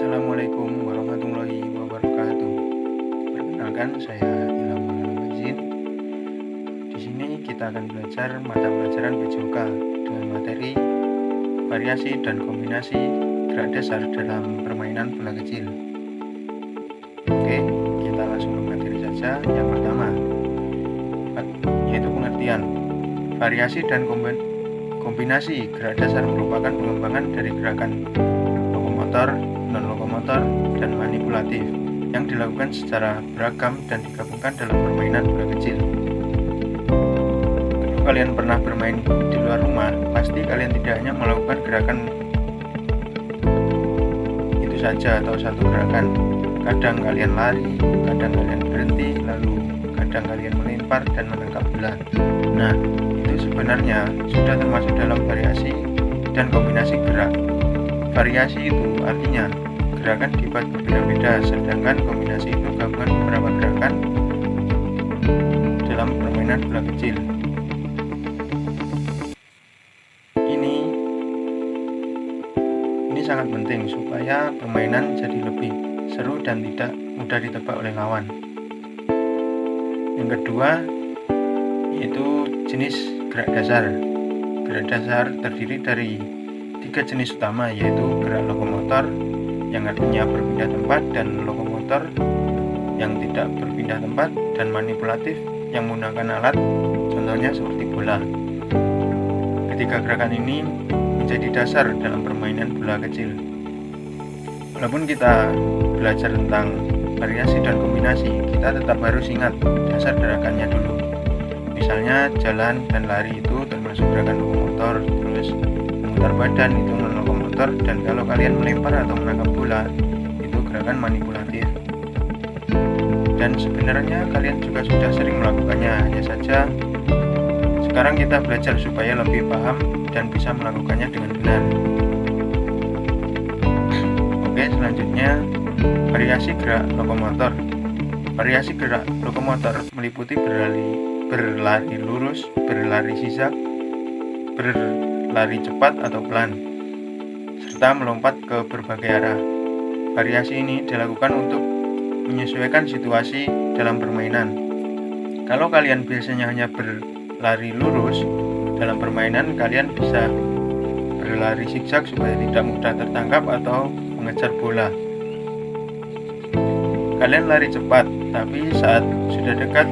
Assalamualaikum warahmatullahi wabarakatuh. Perkenalkan, saya Ilham Maulana Mazin. Di sini kita akan belajar mata pelajaran PJOK dengan materi variasi dan kombinasi gerak dasar dalam permainan bola kecil. Oke, kita langsung ke materi saja. Yang pertama, yaitu pengertian. Variasi dan kombinasi gerak dasar merupakan pengembangan dari gerakan lokomotor, non-lokomotor, dan manipulatif yang dilakukan secara beragam dan digabungkan dalam permainan bola kecil. Kalau kalian pernah bermain di luar rumah, pasti kalian tidak hanya melakukan gerakan itu saja atau satu gerakan. Kadang kalian lari, kadang kalian berhenti, lalu kadang kalian melempar dan menangkap bola. Nah, itu sebenarnya sudah termasuk dalam variasi dan kombinasi gerak. Variasi itu artinya gerakan dibuat berbeda-beda, sedangkan kombinasi itu gabungan beberapa gerakan dalam permainan bola kecil. Ini sangat penting supaya permainan jadi lebih seru dan tidak mudah ditebak oleh lawan. Yang kedua, yaitu jenis gerak dasar. Gerak dasar terdiri dari 3 jenis utama, yaitu gerak lokomotor yang artinya berpindah tempat, dan lokomotor yang tidak berpindah tempat, dan manipulatif yang menggunakan alat, contohnya seperti bola. Ketiga gerakan ini menjadi dasar dalam permainan bola kecil. Walaupun kita belajar tentang variasi dan kombinasi, kita tetap harus ingat dasar gerakannya dulu. Misalnya jalan dan lari itu termasuk gerakan lokomotor, terus memutar badan itu non-lokomotor, dan kalau kalian melempar atau menangkap bola itu gerakan manipulatif. Dan sebenarnya kalian juga sudah sering melakukannya, hanya saja sekarang kita belajar supaya lebih paham dan bisa melakukannya dengan benar. Oke, selanjutnya variasi gerak lokomotor. Variasi gerak lokomotor meliputi berlari lurus, berlari zigzag, berlari cepat atau pelan, serta melompat ke berbagai arah. Variasi ini dilakukan untuk menyesuaikan situasi dalam permainan. Kalau kalian biasanya hanya berlari lurus dalam permainan, kalian bisa berlari zigzag supaya tidak mudah tertangkap atau mengejar bola. Kalian lari cepat, tapi saat sudah dekat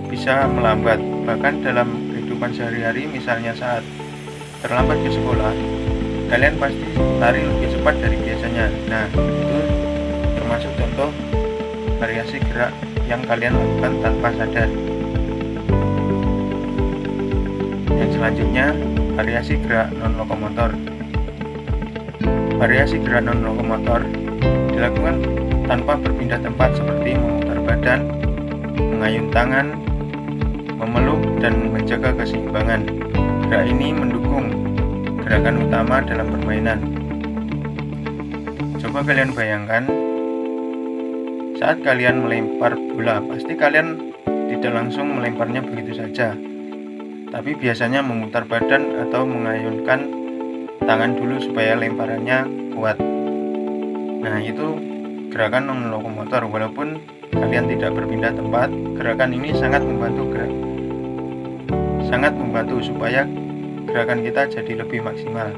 bisa melambat. Bahkan dalam kehidupan sehari-hari, misalnya saat terlambat ke sekolah, kalian pasti lari lebih cepat dari biasanya. Nah, itu termasuk contoh variasi gerak yang kalian lakukan tanpa sadar. Yang selanjutnya, variasi gerak non-lokomotor. Variasi gerak non-lokomotor dilakukan tanpa berpindah tempat, seperti memutar badan, mengayun tangan, memeluk, dan menjaga keseimbangan. Gerak ini mendukung gerakan utama dalam permainan. Coba kalian bayangkan, saat kalian melempar bola, pasti kalian tidak langsung melemparnya begitu saja, tapi biasanya memutar badan atau mengayunkan tangan dulu supaya lemparannya kuat. Nah, itu gerakan non-lokomotor. Walaupun kalian tidak berpindah tempat, gerakan ini sangat membantu supaya gerakan kita jadi lebih maksimal.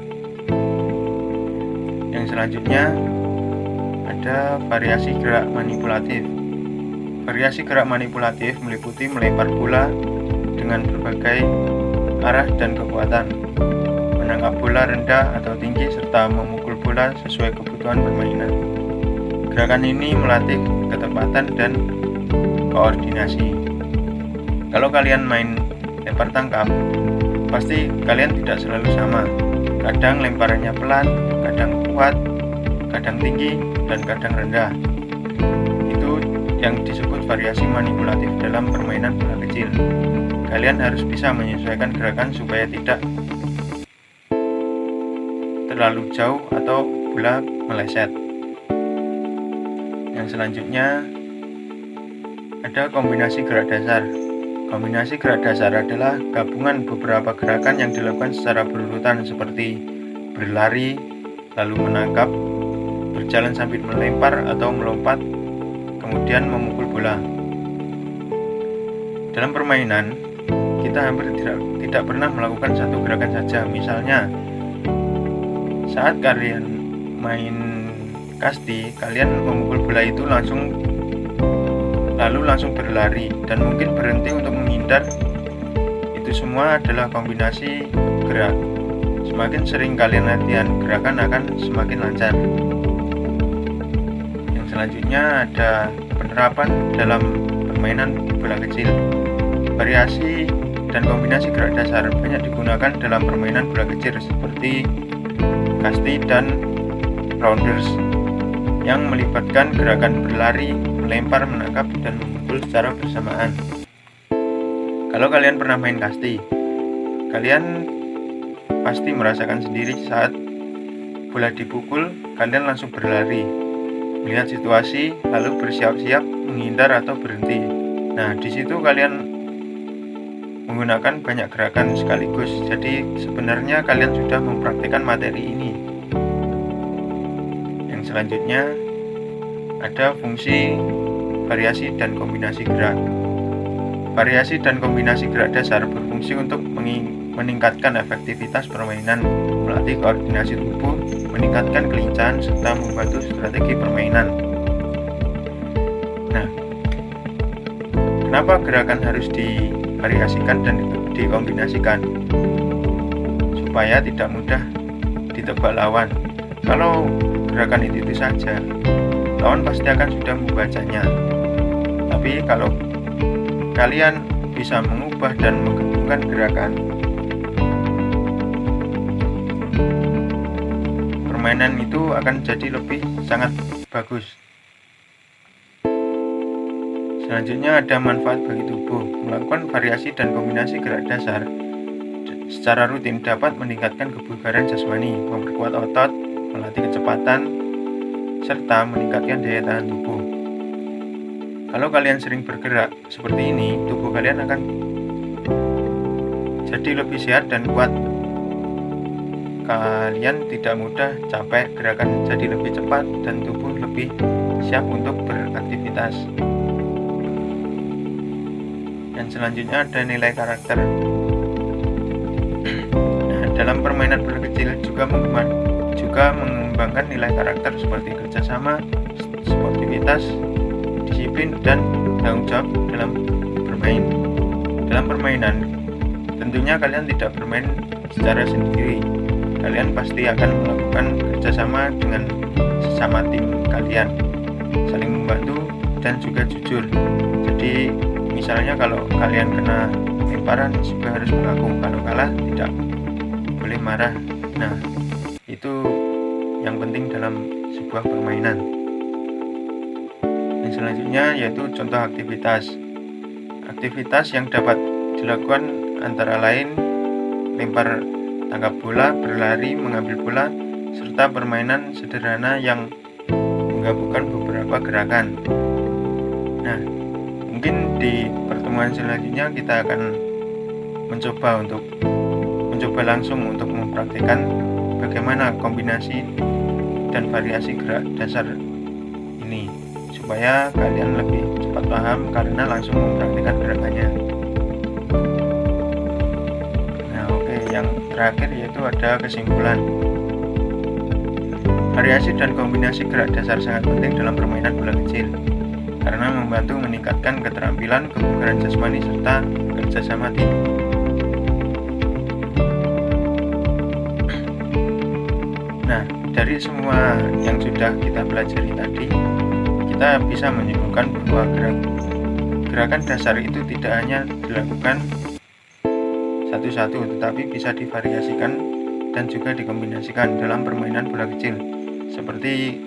Yang selanjutnya ada variasi gerak manipulatif. Variasi gerak manipulatif meliputi melempar bola dengan berbagai arah dan kekuatan, menangkap bola rendah atau tinggi, serta memukul bola sesuai kebutuhan permainan. Gerakan ini melatih ketepatan dan koordinasi. Kalau kalian main lempar tangkap, pasti kalian tidak selalu sama. Kadang lemparannya pelan, kadang kuat, kadang tinggi, dan kadang rendah. Itu yang disebut variasi manipulatif dalam permainan bola kecil. Kalian harus bisa menyesuaikan gerakan supaya tidak terlalu jauh atau bola meleset. Yang selanjutnya ada kombinasi gerak dasar. Kombinasi gerak dasar adalah gabungan beberapa gerakan yang dilakukan secara berurutan, seperti berlari, lalu menangkap, berjalan sambil melempar atau melompat, kemudian memukul bola. Dalam permainan, kita hampir tidak pernah melakukan satu gerakan saja. Misalnya, saat kalian main kasti, kalian memukul bola itu lalu langsung berlari dan mungkin berhenti untuk menghindar. Itu semua adalah kombinasi gerak. Semakin sering kalian latihan, gerakan akan semakin lancar. Yang selanjutnya ada penerapan dalam permainan bola kecil. Variasi dan kombinasi gerak dasar banyak digunakan dalam permainan bola kecil seperti kasti dan rounders yang melibatkan gerakan berlari, melempar, menangkap, dan memukul secara bersamaan. Kalau kalian pernah main kasti, kalian pasti merasakan sendiri saat bola dipukul, kalian langsung berlari, melihat situasi, lalu bersiap-siap menghindar atau berhenti. Nah, di situ kalian menggunakan banyak gerakan sekaligus. Jadi sebenarnya kalian sudah mempraktikkan materi ini. Yang selanjutnya ada fungsi variasi dan kombinasi gerak. Variasi dan kombinasi gerak dasar berfungsi untuk meningkatkan efektivitas permainan, melatih koordinasi tubuh, meningkatkan kelincahan, serta membantu strategi permainan. Nah, kenapa gerakan harus divariasikan dan dikombinasikan? Supaya tidak mudah ditebak lawan. Kalau gerakan itu saja, lawan pasti akan sudah membacanya. Tapi kalau kalian bisa mengubah dan menggabungkan gerakan, permainan itu akan jadi lebih sangat bagus. Selanjutnya ada manfaat bagi tubuh. Melakukan variasi dan kombinasi gerak dasar secara rutin dapat meningkatkan kebugaran jasmani, memperkuat otot, melatih kecepatan, serta meningkatkan daya tahan tubuh. Kalau kalian sering bergerak seperti ini, tubuh kalian akan jadi lebih sehat dan kuat. Kalian tidak mudah capek, gerakan jadi lebih cepat, dan tubuh lebih siap untuk beraktivitas. Dan selanjutnya ada nilai karakter. Nah, dalam permainan bola kecil juga mengembangkan nilai karakter seperti kerjasama, sportivitas, disiplin, dan tanggung jawab dalam bermain. Dalam permainan, tentunya kalian tidak bermain secara sendiri. Kalian pasti akan melakukan kerjasama dengan sesama tim kalian, saling membantu dan juga jujur. Jadi misalnya kalau kalian kena lemparan juga harus mengaku, kalau kalah tidak boleh marah. Nah, itu yang penting dalam sebuah permainan. Dan selanjutnya yaitu contoh aktivitas. Aktivitas yang dapat dilakukan antara lain lempar, tangkap bola, berlari, mengambil bola, serta permainan sederhana yang menggabungkan beberapa gerakan. Nah, mungkin di pertemuan selanjutnya kita akan mencoba langsung untuk mempraktikkan bagaimana kombinasi dan variasi gerak dasar ini, supaya kalian lebih cepat paham karena langsung mempraktikkan gerakannya. Nah, oke, yang terakhir yaitu ada kesimpulan. Variasi dan kombinasi gerak dasar sangat penting dalam permainan bola kecil karena membantu meningkatkan keterampilan, kebugaran jasmani, serta kerjasama tim. Nah, dari semua yang sudah kita pelajari tadi, kita bisa menyimpulkan bahwa gerakan dasar itu tidak hanya dilakukan satu-satu, tetapi bisa divariasikan dan juga dikombinasikan dalam permainan bola kecil, seperti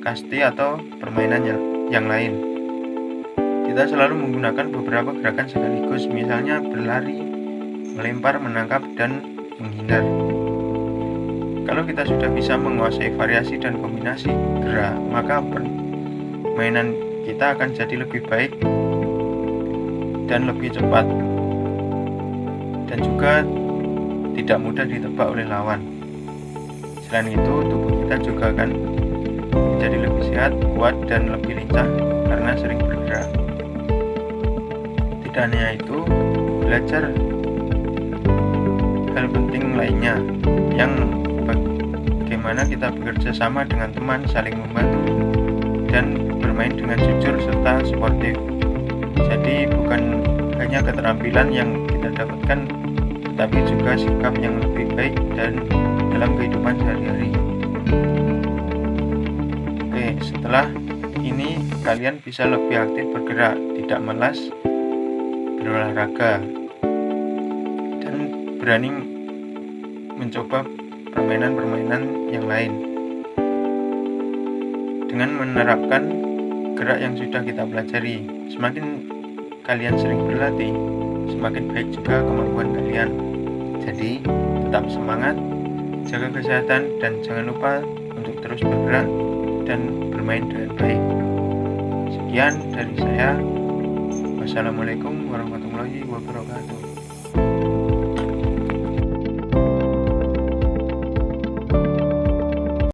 kasti atau permainan yang lain. Kita selalu menggunakan beberapa gerakan sekaligus, misalnya berlari, melempar, menangkap, dan menghindar. Kalau kita sudah bisa menguasai variasi dan kombinasi gerak, maka permainan kita akan jadi lebih baik dan lebih cepat, dan juga tidak mudah ditebak oleh lawan. Selain itu, tubuh kita juga akan sehat, kuat, dan lebih lincah karena sering bergerak. Tidak hanya itu, belajar hal penting lainnya yang bagaimana kita bekerja sama dengan teman, saling membantu, dan bermain dengan jujur serta suportif. Jadi bukan hanya keterampilan yang kita dapatkan, tetapi juga sikap yang lebih baik dan dalam kehidupan sehari-hari. Oke, setelah ini kalian bisa lebih aktif bergerak, tidak malas berolahraga, dan berani mencoba permainan-permainan yang lain. Dengan menerapkan gerak yang sudah kita pelajari, semakin kalian sering berlatih, semakin baik juga kemampuan kalian. Jadi, tetap semangat, jaga kesehatan, dan jangan lupa untuk terus bergerak dan bermain dengan baik. Sekian dari saya. Wassalamualaikum warahmatullahi wabarakatuh.